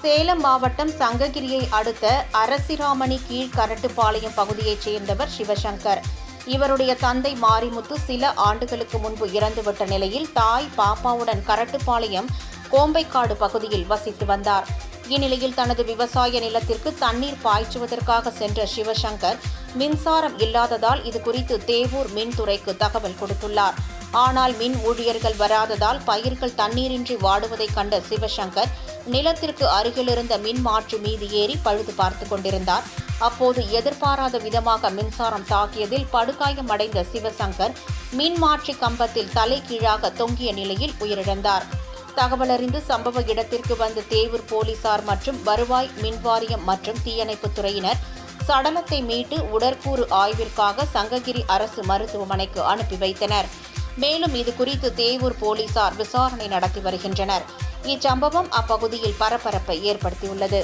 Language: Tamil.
சேலம் மாவட்டம் சங்ககிரியை அடுத்த அரசிராமணி கீழ்கரட்டுப்பாளையம் பகுதியைச் சேர்ந்தவர் சிவசங்கர். இவருடைய தந்தை மாரிமுத்து சில ஆண்டுகளுக்கு முன்பு இறந்துவிட்ட நிலையில் தாய் பாப்பாவுடன் கரட்டுப்பாளையம் கோம்பைக்காடு பகுதியில் வசித்து வந்தார். இந்நிலையில் தனது விவசாய நிலத்திற்கு தண்ணீர் பாய்ச்சுவதற்காக சென்ற சிவசங்கர் மின்சாரம் இல்லாததால் இதுகுறித்து தேவூர் மின்துறைக்கு தகவல் கொடுத்துள்ளார். ஆனால் மின் ஊழியர்கள் வராததால் பயிர்கள் தண்ணீரின்றி வாடுவதைக் கண்ட சிவசங்கர் நிலத்திற்கு அருகிலிருந்த மின் மாற்றி மீது ஏறி பழுது பார்த்து கொண்டிருந்தார். அப்போது எதிர்பாராத விதமாக மின்சாரம் தாக்கியதில் படுகாயமடைந்த சிவசங்கர் மின் மாற்றி கம்பத்தில் தலைகீழாக தொங்கிய நிலையில் உயிரிழந்தார். தகவலறிந்து சம்பவ இடத்திற்கு வந்த தேவூர் போலீசார் மற்றும் வருவாய் மின்வாரியம் மற்றும் தீயணைப்புத் துறையினர் சடலத்தை மீட்டு உடற்கூறு ஆய்விற்காக சங்ககிரி அரசு மருத்துவமனைக்கு அனுப்பி வைத்தனர். மேலும் இதுகுறித்து தேவூர் போலீசார் விசாரணை நடத்தி வருகின்றனர். இச்சம்பவம் அப்பகுதியில் பரபரப்பை ஏற்படுத்தியுள்ளது.